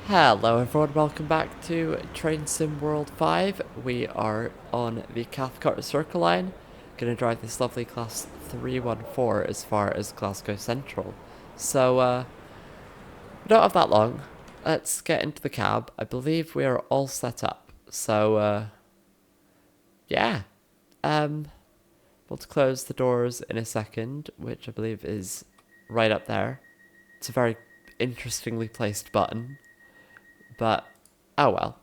Hello everyone, welcome back to Train Sim World 5. We are on the Cathcart Circle line. Gonna drive this lovely class 314 as far as Glasgow Central. So, we don't have that long. Let's get into the cab. I believe we are all set up. So, yeah. We'll close the doors in a second, which I believe is right up there. It's a very interestingly placed button. But, oh well.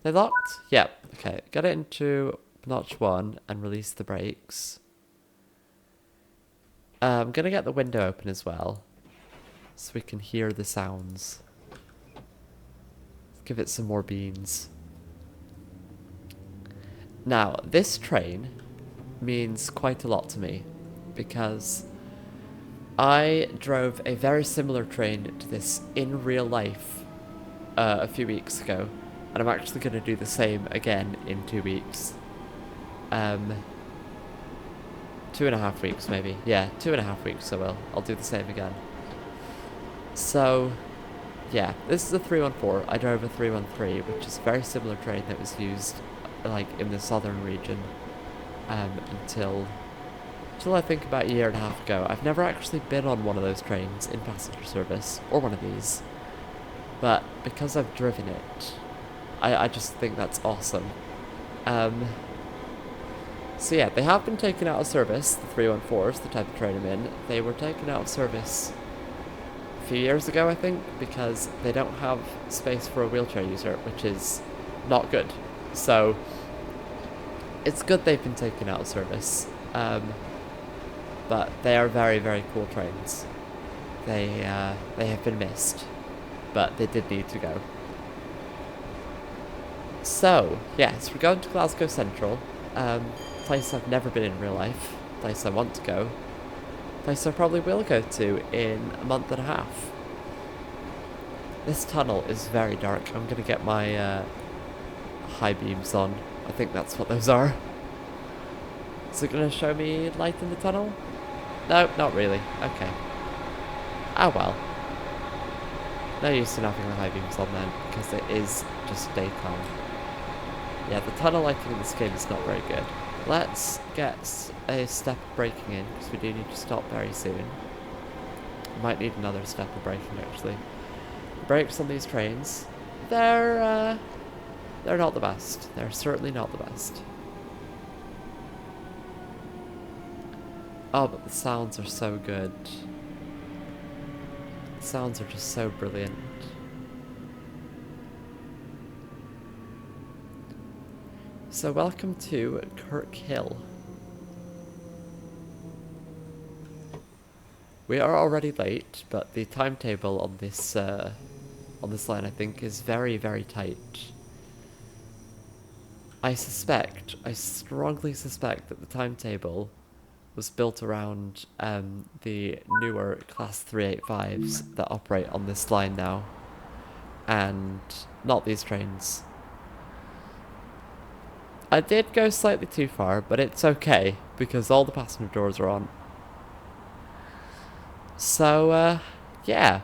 They locked? Yep. Okay, get it into notch 1 and release the brakes. I'm gonna get the window open as well, so we can hear the sounds. Let's give it some more beans. Now, this train means quite a lot to me, because I drove a very similar train to this in real life a few weeks ago, and I'm actually going to do the same again in 2 weeks. 2.5 weeks maybe. Yeah, 2.5 weeks I will. I'll do the same again. So, yeah, this is a 314. I drove a 313, which is a very similar train that was used like in the southern region until I think about a year and a half ago. I've never actually been on one of those trains in passenger service, or one of these. But because I've driven it, I just think that's awesome. So yeah, they have been taken out of service, the 314s, the type of train I'm in. They were taken out of service a few years ago, I think, because they don't have space for a wheelchair user, which is not good. So, it's good they've been taken out of service. But they are very, very cool trains. They have been missed, but they did need to go. So, yes, we're going to Glasgow Central, place I've never been in real life, place I want to go, place I probably will go to in a month and a half. This tunnel is very dark. I'm gonna get my high beams on. I think that's what those are. Is it gonna show me light in the tunnel? No, not really. Okay. Oh well. No use in having the high beams on then, because it is just daytime. Yeah, the tunnel lighting in this game is not very good. Let's get a step of braking in, because we do need to stop very soon. Might need another step of braking actually. The brakes on these trains, they're not the best. They're certainly not the best. Oh, but the sounds are so good. The sounds are just so brilliant. So welcome to Kirkhill. We are already late, but the timetable on this line I think is very, very tight. I strongly suspect that the timetable was built around the newer Class 385s that operate on this line now, and not these trains. I did go slightly too far, but it's okay, because all the passenger doors are on. So, yeah.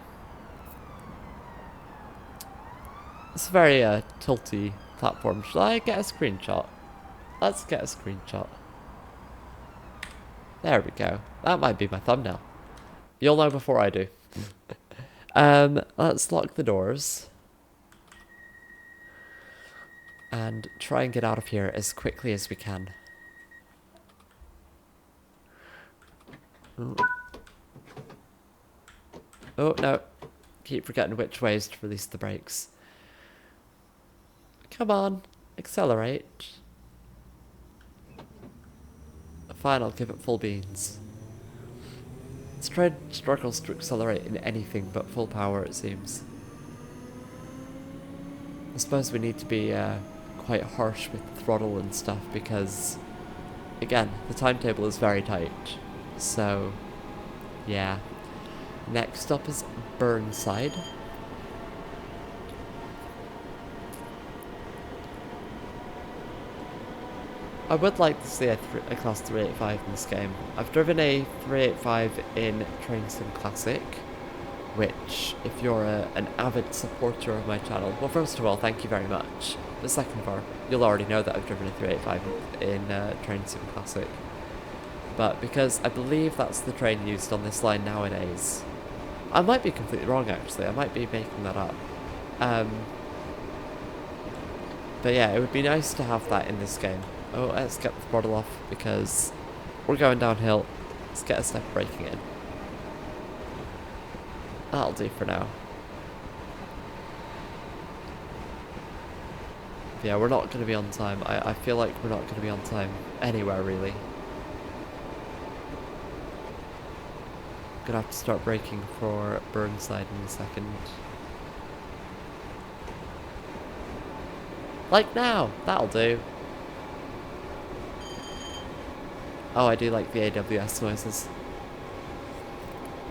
It's a very tilty platform. Should I get a screenshot? Let's get a screenshot. There we go. That might be my thumbnail. You'll know before I do. Let's lock the doors. And try and get out of here as quickly as we can. Oh, no. Keep forgetting which ways to release the brakes. Come on. Accelerate. Fine, I'll give it full beans. This train struggles to accelerate in anything but full power, it seems. I suppose we need to be quite harsh with the throttle and stuff because, again, the timetable is very tight. So, yeah. Next up is Burnside. I would like to see a Class 385 in this game. I've driven a 385 in Train Sim Classic, which, if you're an avid supporter of my channel, well, first of all, thank you very much. But second of all, you'll already know that I've driven a 385 in Train Super Classic. But because I believe that's the train used on this line nowadays. I might be completely wrong, actually. I might be making that up. But yeah, it would be nice to have that in this game. Oh, let's get the throttle off because we're going downhill. Let's get a step braking in. That'll do for now. Yeah, we're not going to be on time. I feel like we're not going to be on time anywhere, really. Gonna have to start braking for Burnside in a second. Like now! That'll do. Oh, I do like the AWS noises.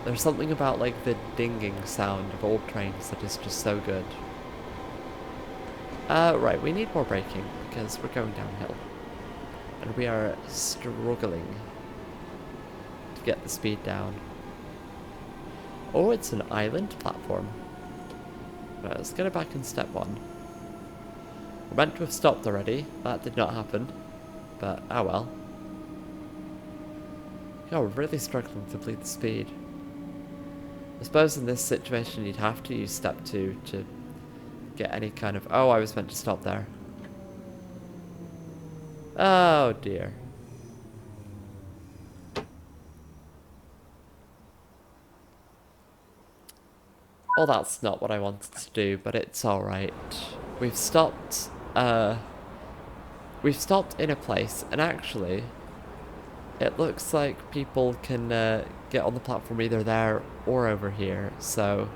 There's something about like the dinging sound of old trains that is just so good. Right, we need more braking because we're going downhill. And we are struggling to get the speed down. Oh, it's an island platform. Right, let's get it back in step 1. We're meant to have stopped already. That did not happen. But, oh well. Yeah, we're really struggling to bleed the speed. I suppose in this situation you'd have to use step 2 to get any kind of... Oh, I was meant to stop there. Oh dear. Well, that's not what I wanted to do, but it's alright. We've stopped in a place, and actually, it looks like people can get on the platform either there or over here, so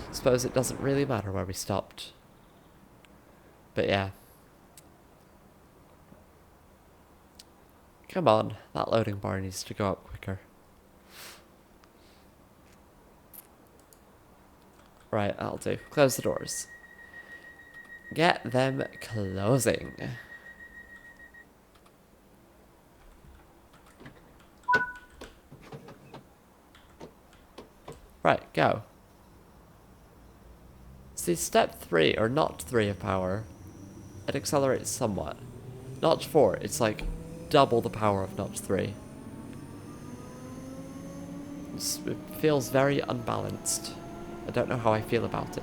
I suppose it doesn't really matter where we stopped. But yeah. Come on, that loading bar needs to go up quicker. Right, that'll do. Close the doors. Get them closing. Right, go. See, step 3, or notch 3 of power, it accelerates somewhat. Notch 4, it's like double the power of notch 3. It feels very unbalanced. I don't know how I feel about it.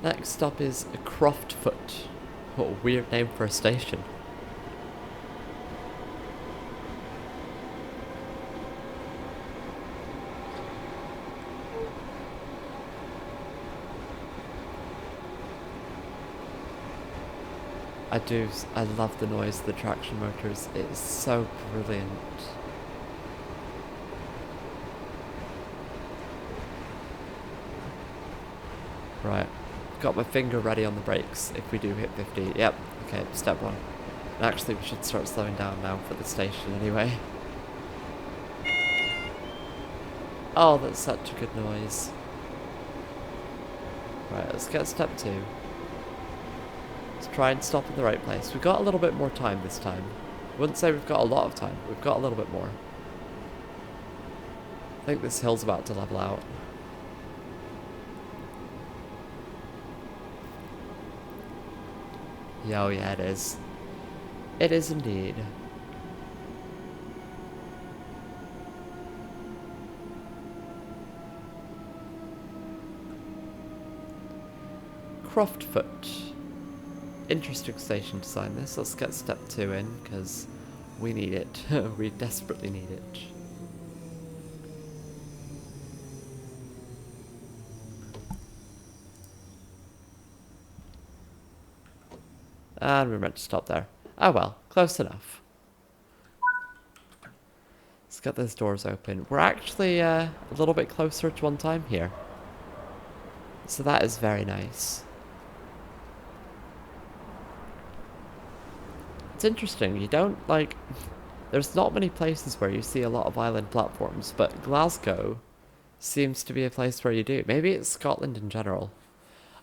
Next stop is Croftfoot. What a weird name for a station. I love the noise of the traction motors. It is so brilliant. Right, got my finger ready on the brakes if we do hit 50. Yep, okay, step 1. And actually, we should start slowing down now for the station anyway. Oh, that's such a good noise. Right, let's get step 2. Let's try and stop in the right place. We've got a little bit more time this time. I wouldn't say we've got a lot of time. We've got a little bit more. I think this hill's about to level out. Yeah, oh yeah, it is. It is indeed. Croftfoot. Interesting station design this. Let's get step 2 in, because we need it. We desperately need it. And we're meant to stop there. Oh well, close enough. Let's get those doors open. We're actually a little bit closer to on time here. So that is very nice. It's interesting, you don't, like... There's not many places where you see a lot of island platforms, but Glasgow seems to be a place where you do. Maybe it's Scotland in general.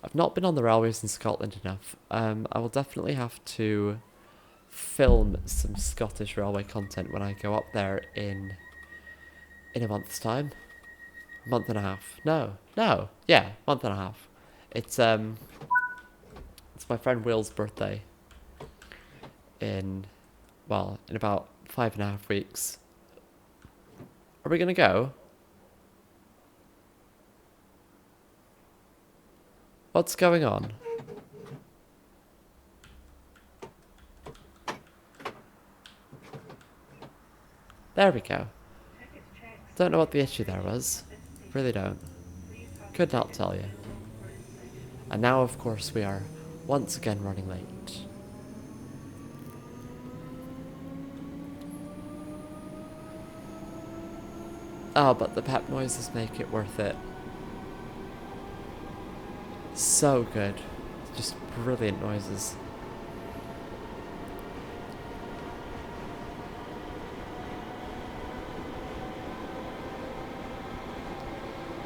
I've not been on the railways in Scotland enough. I will definitely have to film some Scottish railway content when I go up there in in a month's time. A month and a half. No. Yeah, month and a half. It's my friend Will's birthday. In about 5.5 weeks. Are we gonna go? What's going on? There we go. Don't know what the issue there was. Really don't. Could not tell you. And now, of course, we are once again running late. Oh, but the pep noises make it worth it. So good. Just brilliant noises.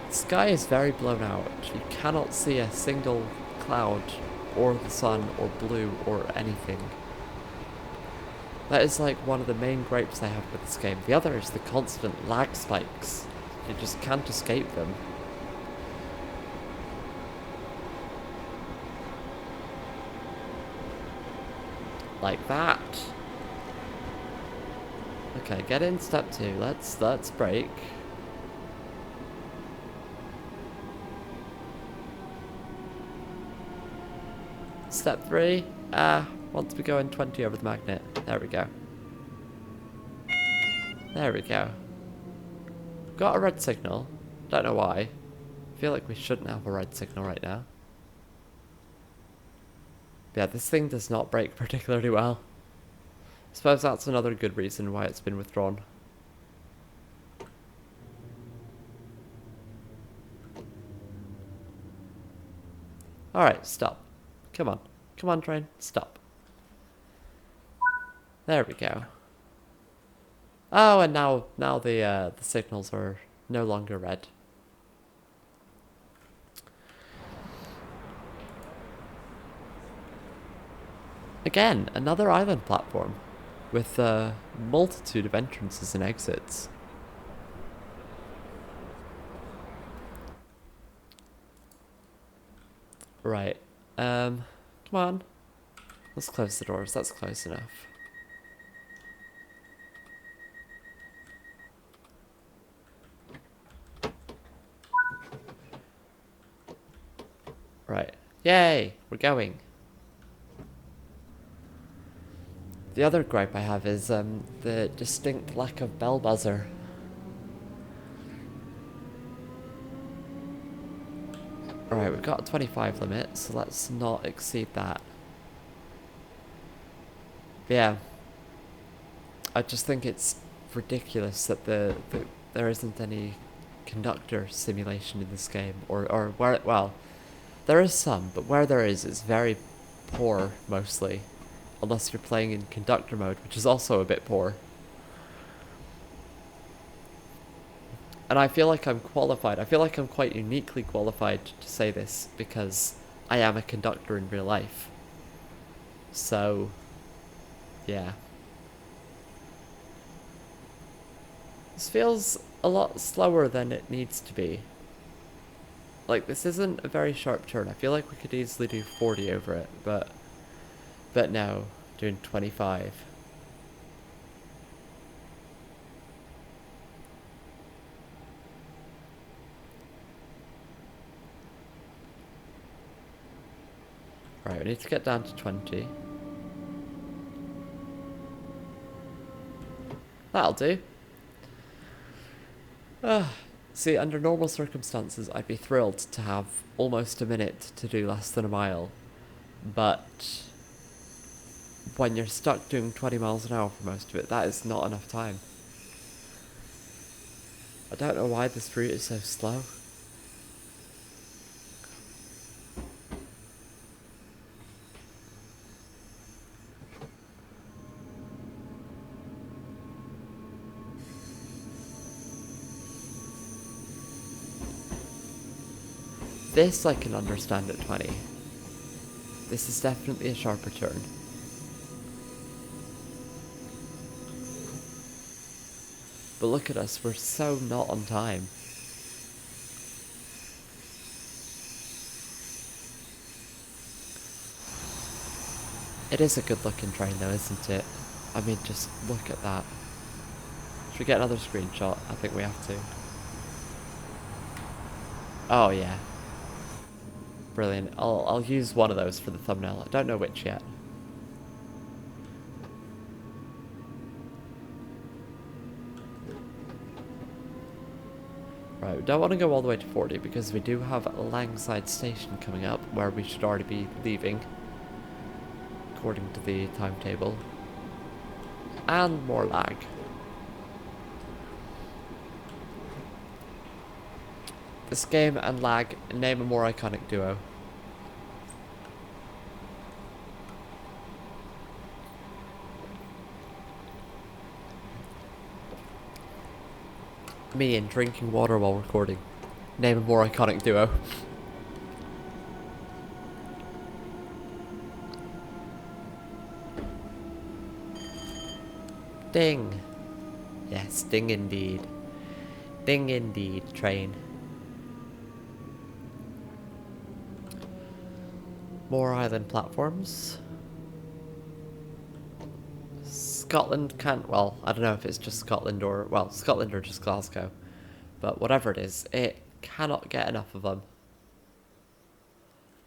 The sky is very blown out. You cannot see a single cloud or the sun or blue or anything. That is like one of the main gripes I have with this game. The other is the constant lag spikes. You just can't escape them. Like that. Okay, get in step 2. Let's break. Step 3. Want to be going 20 over the magnet. There we go. There we go. Got a red signal. Don't know why. Feel like we shouldn't have a red signal right now. Yeah, this thing does not brake particularly well. I suppose that's another good reason why it's been withdrawn. Alright, stop. Come on. Come on, train. Stop. There we go. Oh, and now the signals are no longer red. Again, another island platform with a multitude of entrances and exits. Right. Come on. Let's close the doors. That's close enough. Right. Yay! We're going. The other gripe I have is the distinct lack of bell buzzer. Alright, we've got a 25 limit, so let's not exceed that. But yeah. I just think it's ridiculous that there isn't any conductor simulation in this game. Or where, well, there is some, but where there is, it's very poor, mostly. Unless you're playing in conductor mode, which is also a bit poor. And I feel like I'm qualified. I feel like I'm quite uniquely qualified to say this because I am a conductor in real life. So, yeah. This feels a lot slower than it needs to be. Like, this isn't a very sharp turn. I feel like we could easily do 40 over it, but no, doing 25. Right, we need to get down to 20. That'll do. See, under normal circumstances, I'd be thrilled to have almost a minute to do less than a mile. But when you're stuck doing 20 miles an hour for most of it, that is not enough time. I don't know why this route is so slow. This I can understand at 20. This is definitely a sharper turn. But look at us, we're so not on time. It is a good looking train though, isn't it? I mean, just look at that. Should we get another screenshot? I think we have to. Oh yeah. Brilliant. I'll use one of those for the thumbnail. I don't know which yet. Right, we don't want to go all the way to 40 because we do have Langside station coming up where we should already be leaving according to the timetable. And more lag. This game and lag, name a more iconic duo. Me and drinking water while recording. Name a more iconic duo. Ding. Yes, ding indeed. Ding indeed, train. More island platforms. Scotland can't, well, I don't know if it's just Scotland or, well, Scotland or just Glasgow. But whatever it is, it cannot get enough of them.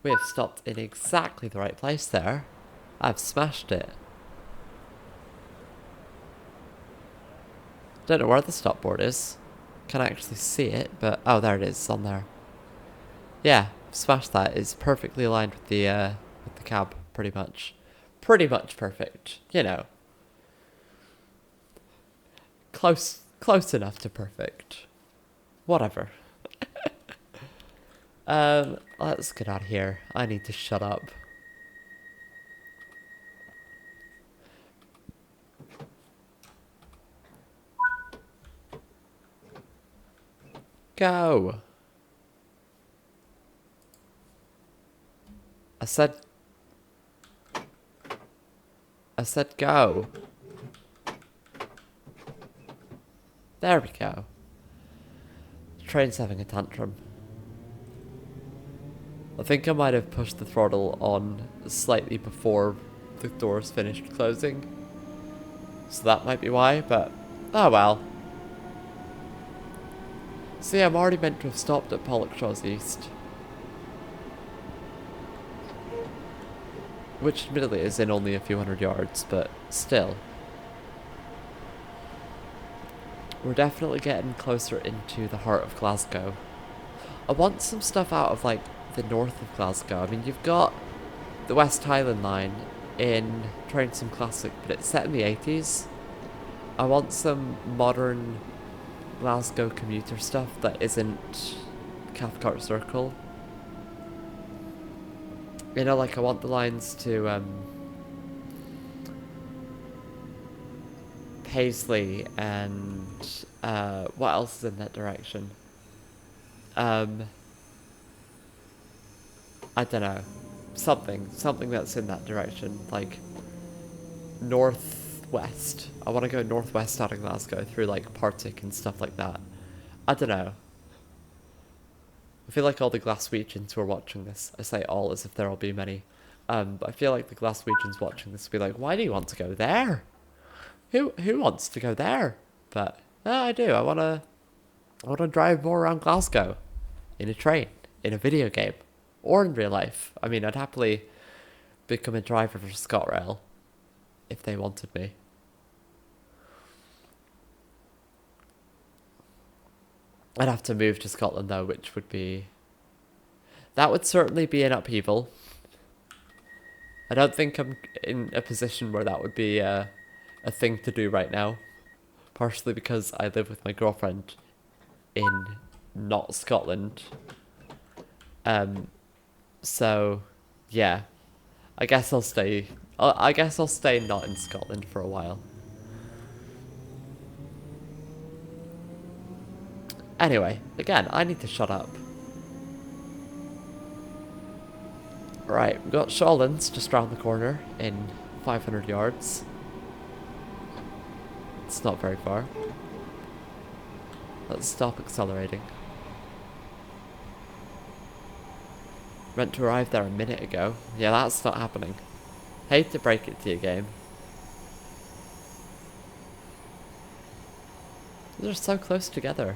We have stopped in exactly the right place there. I've smashed it. Don't know where the stop board is. Can't actually see it, but oh, there it is on there. Yeah, smashed that. It's perfectly aligned with the cab, pretty much. Pretty much perfect, you know. Close enough to perfect. Whatever. Let's get out of here. I need to shut up. Go. I said go. There we go. The train's having a tantrum. I think I might have pushed the throttle on slightly before the doors finished closing. So that might be why, but oh well. See, I'm already meant to have stopped at Pollokshaws East. Which admittedly is in only a few hundred yards, but still. We're definitely getting closer into the heart of Glasgow. I want some stuff out of like the north of Glasgow. I mean, you've got the West Highland line in Train Sim Classic, but it's set in the 80s. I want some modern Glasgow commuter stuff that isn't Cathcart Circle. You know, like I want the lines to Paisley and what else is in that direction? I don't know. Something that's in that direction, like northwest. I want to go northwest out of Glasgow through like Partick and stuff like that. I don't know. I feel like all the Glaswegians who are watching this, I say all as if there will be many, but I feel like the Glaswegians watching this will be like, why do you want to go there? Who wants to go there? But no, I do. I wanna drive more around Glasgow, in a train, in a video game, or in real life. I mean, I'd happily become a driver for ScotRail if they wanted me. I'd have to move to Scotland though, which would be... That would certainly be an upheaval. I don't think I'm in a position where that would be a thing to do right now. Partially because I live with my girlfriend in not Scotland. So, yeah. I guess I'll stay not in Scotland for a while. Anyway, again, I need to shut up. Right, we've got Shawlands just round the corner in 500 yards. It's not very far. Let's stop accelerating. Meant to arrive there a minute ago. Yeah, that's not happening. Hate to break it to you, game. They're so close together.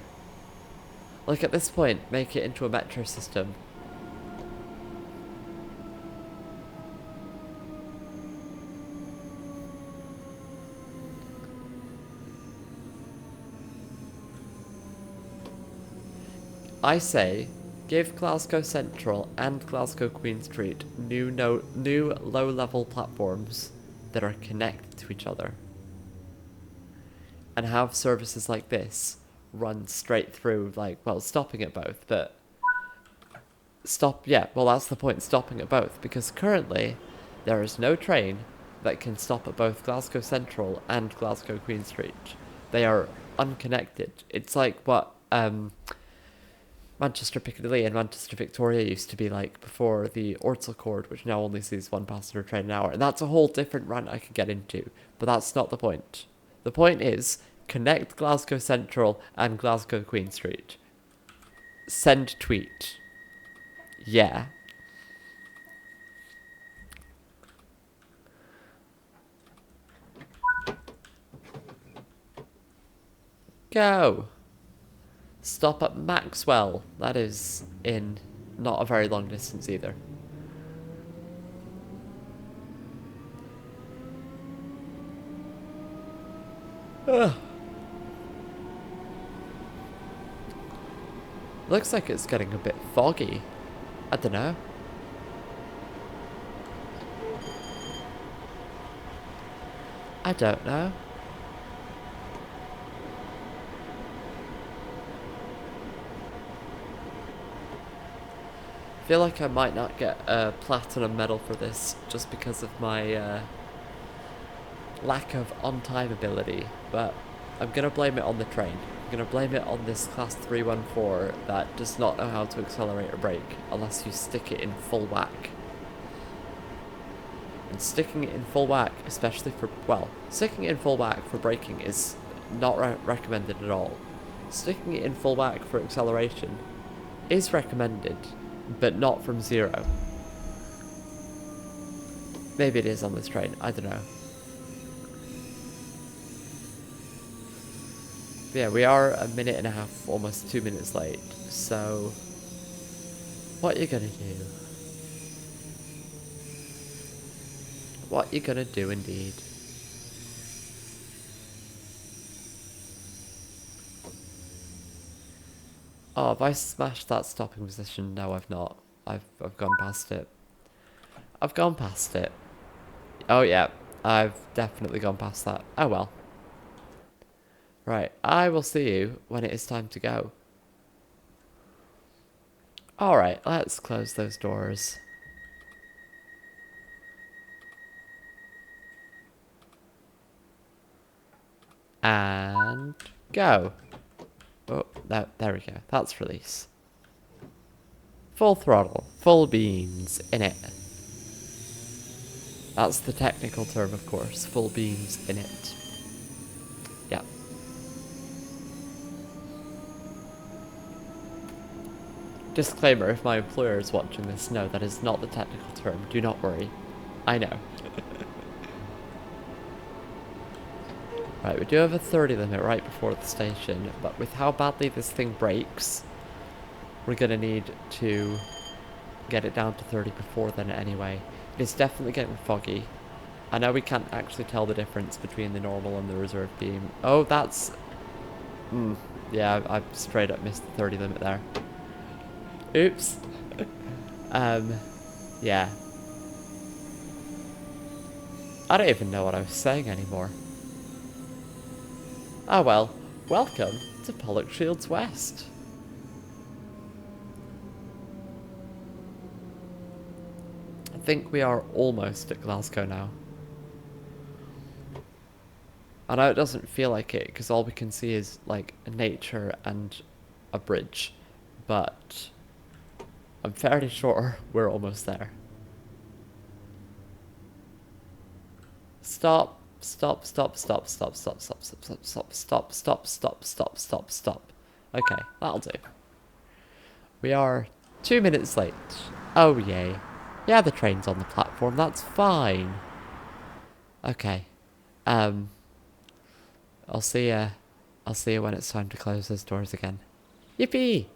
Like, at this point, make it into a metro system. I say, give Glasgow Central and Glasgow Queen Street new low-level platforms that are connected to each other. And have services like this run straight through, like, well, stopping at both, but... well, that's the point, stopping at both, because currently there is no train that can stop at both Glasgow Central and Glasgow Queen Street. They are unconnected. It's like what, Manchester Piccadilly and Manchester Victoria used to be like before the Ortsel which now only sees one passenger train an hour. And that's a whole different rant I could get into, but that's not the point. The point is, connect Glasgow Central and Glasgow Queen Street. Send tweet. Yeah. Go. Stop at Maxwell. That is in not a very long distance either. Ugh. Looks like it's getting a bit foggy. I don't know. I don't know. I feel like I might not get a platinum medal for this just because of my lack of on-time ability, but I'm gonna blame it on the train. I'm gonna blame it on this class 314 that does not know how to accelerate or brake unless you stick it in full whack. And sticking it in full whack, especially for, well, sticking it in full whack for braking is not recommended at all. Sticking it in full whack for acceleration is recommended, but not from zero. Maybe it is on this train, I don't know. But yeah, we are a minute and a half, almost 2 minutes late, so what you gonna do? What you gonna do indeed? Oh, have I smashed that stopping position? No, I've not. I've gone past it. I've gone past it. Oh yeah, I've definitely gone past that. Oh well. Right, I will see you when it is time to go. Alright, let's close those doors. And go. Oh, no, there we go. That's release. Full throttle, full beans in it. That's the technical term, of course. Full beans in it. Yeah. Disclaimer, if my employer is watching this, no, that is not the technical term. Do not worry. I know. Right, we do have a 30 limit right before the station, but with how badly this thing brakes, we're gonna need to get it down to 30 before then anyway. It is definitely getting foggy. I know we can't actually tell the difference between the normal and the reserve beam. Oh, that's... yeah, I've straight up missed the 30 limit there. Oops. Yeah. I don't even know what I was saying anymore. Oh well, welcome to Pollokshields West. I think we are almost at Glasgow now. I know it doesn't feel like it because all we can see is like nature and a bridge, but I'm fairly sure we're almost there. Stop. Stop, stop, stop, stop, stop, stop, stop, stop, stop, stop, stop, stop, stop, stop, stop. Okay, that'll do. We are 2 minutes late. Oh, yay. Yeah, the train's on the platform. That's fine. Okay. Um, I'll see ya. I'll see you when it's time to close those doors again. Yippee!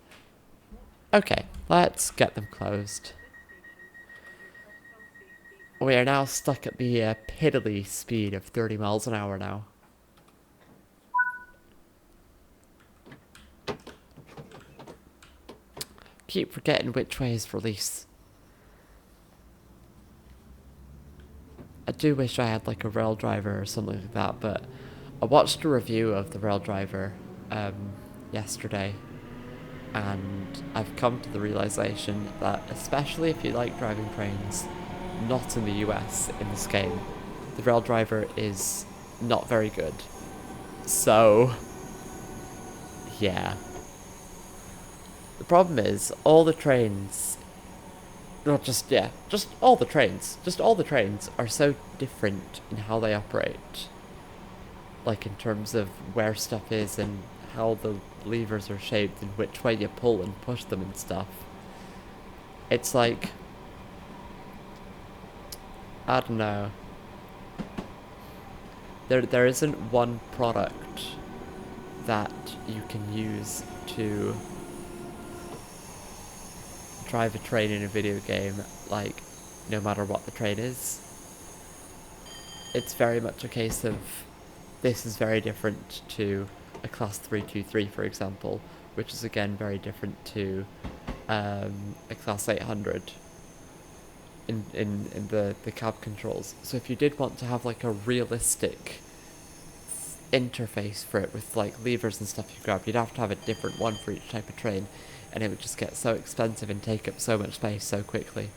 Okay, let's get them closed. We are now stuck at the piddly speed of 30 miles an hour now. Keep forgetting which way is release. I do wish I had like a rail driver or something like that, but I watched a review of the rail driver yesterday, and I've come to the realization that especially if you like driving trains, not in the US in this game, the rail driver is not very good. So, yeah. The problem is, all the trains, not just, yeah, just all the trains are so different in how they operate. Like in terms of where stuff is and how the levers are shaped and which way you pull and push them and stuff. It's like, I don't know. There isn't one product that you can use to drive a train in a video game, like, no matter what the train is. It's very much a case of, this is very different to a class 323, for example, which is again very different to a class 800 in the cab controls. So if you did want to have like a realistic interface for it with like levers and stuff you grab, you'd have to have a different one for each type of train, and it would just get so expensive and take up so much space so quickly.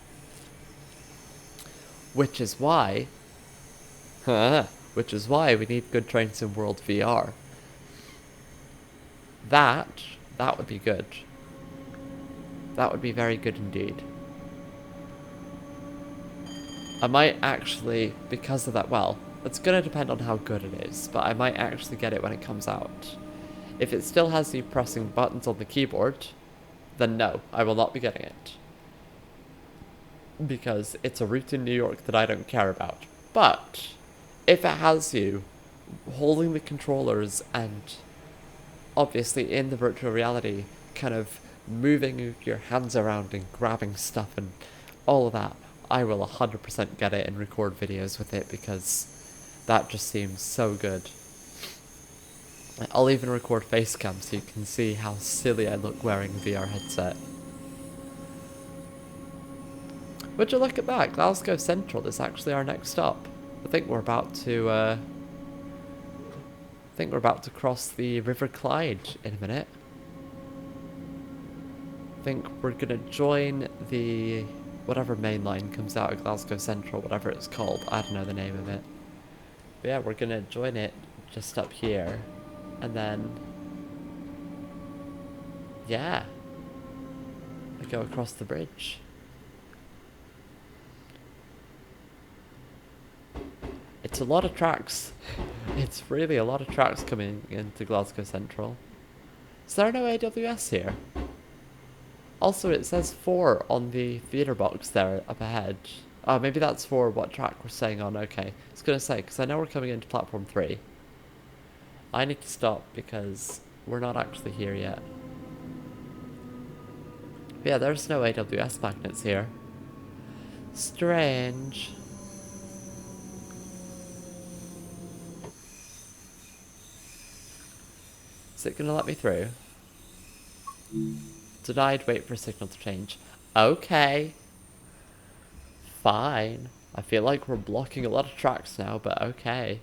Which is why we need good trains in World VR. That would be good. That would be very good indeed. I might actually, because of that, well, it's gonna depend on how good it is, but I might actually get it when it comes out. If it still has you pressing buttons on the keyboard, then no, I will not be getting it. Because it's a route in New York that I don't care about. But if it has you holding the controllers and obviously in the virtual reality kind of moving your hands around and grabbing stuff and all of that, I will 100% get it and record videos with it, because that just seems so good. I'll even record face cam so you can see how silly I look wearing a VR headset. Would you look at that? Glasgow Central is actually our next stop. I think we're about to cross the River Clyde in a minute. I think we're gonna join the whatever main line comes out of Glasgow Central, whatever it's called. I don't know the name of it. But yeah, we're gonna join it just up here, and then yeah, I go across the bridge. It's a lot of tracks. It's really a lot of tracks coming into Glasgow Central. Is there no AWS here? Also, it says 4 on the theatre box there up ahead. Oh, maybe that's for what track we're staying on. Okay. I was going to say, because I know we're coming into platform 3. I need to stop because we're not actually here yet. But yeah, there's no AWS magnets here. Strange. Is it going to let me through? Denied, wait for a signal to change. Okay. Fine. I feel like we're blocking a lot of tracks now, but okay.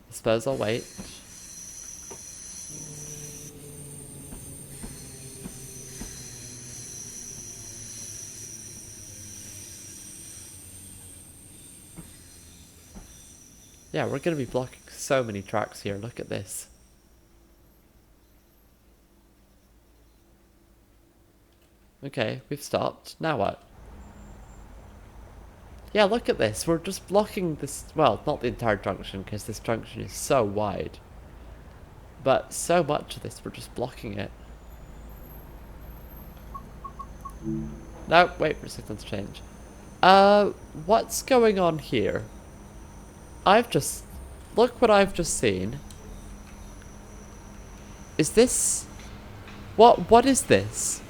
I suppose I'll wait. Yeah, we're going to be blocking so many tracks here. Look at this. Okay, we've stopped. Now what? Yeah, look at this. We're just blocking this... Well, not the entire junction, because this junction is so wide. But so much of this, we're just blocking it. No, wait for signal to change. What's going on here? Look what I've just seen. Is this... What is this?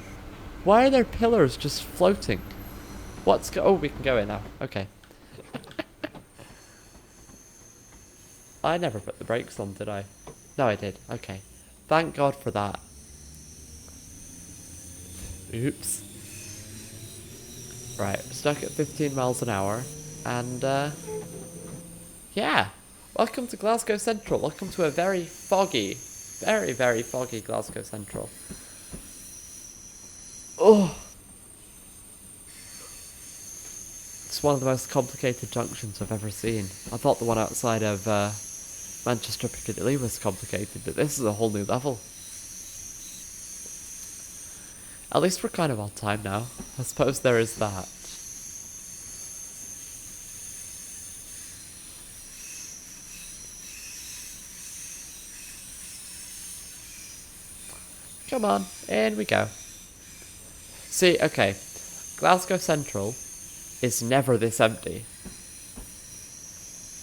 Why are there pillars just floating? Oh, we can go in now. Okay. I never put the brakes on, did I? No, I did. Okay. Thank God for that. Oops. Right, stuck at 15 miles an hour. And, yeah. Welcome to Glasgow Central. Welcome to a very foggy, very, very foggy Glasgow Central. Oh! It's one of the most complicated junctions I've ever seen. I thought the one outside of, Manchester Piccadilly was complicated, but this is a whole new level. At least we're kind of on time now. I suppose there is that. Come on, in we go. See, okay, Glasgow Central is never this empty.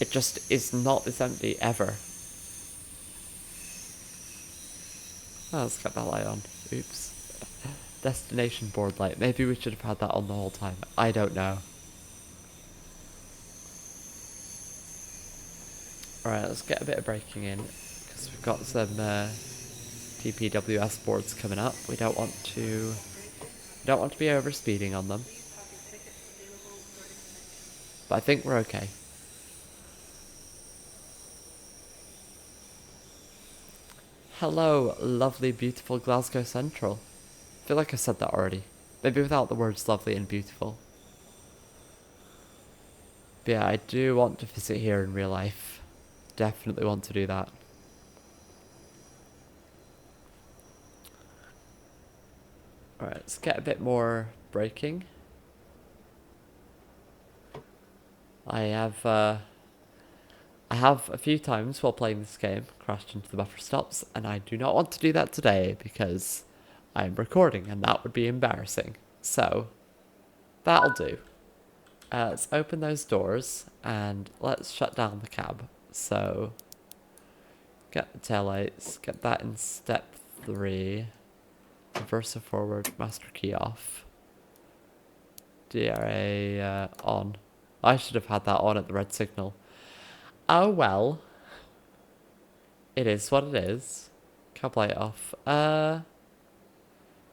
It just is not this empty, ever. Oh, let's get that light on. Oops. Destination board light. Maybe we should have had that on the whole time. I don't know. Alright, let's get a bit of braking in. Because we've got some TPWS boards coming up. We don't want to be over speeding on them. But I think we're okay. Hello, lovely, beautiful Glasgow Central. I feel like I said that already. Maybe without the words lovely and beautiful. But yeah, I do want to visit here in real life. Definitely want to do that. Alright, let's get a bit more braking. I have a few times while playing this game crashed into the buffer stops, and I do not want to do that today because I'm recording and that would be embarrassing. So, that'll do. Let's open those doors and let's shut down the cab. So, get the taillights, get that in step 3. Reverser forward, master key off. DRA on. I should have had that on at the red signal. Oh well. It is what it is. Cab light off. Yeah.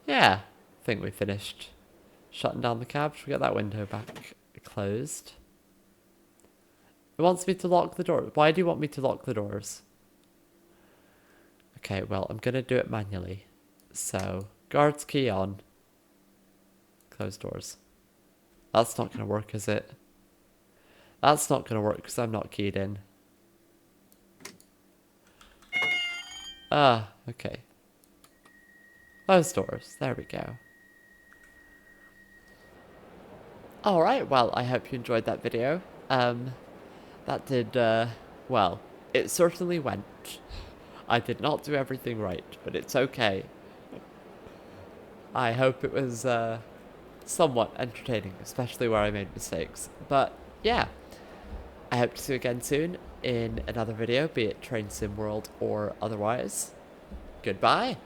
I think we finished shutting down the cab. Should we get that window back closed? It wants me to lock the door. Why do you want me to lock the doors? Okay, well, I'm going to do it manually. So, guards key on. Close doors. That's not going to work, is it? That's not going to work because I'm not keyed in. Ah, okay. Close doors. There we go. Alright, well, I hope you enjoyed that video. That did, well, it certainly went. I did not do everything right, but it's okay. I hope it was, somewhat entertaining, especially where I made mistakes. But, yeah. I hope to see you again soon in another video, be it Train Sim World or otherwise. Goodbye!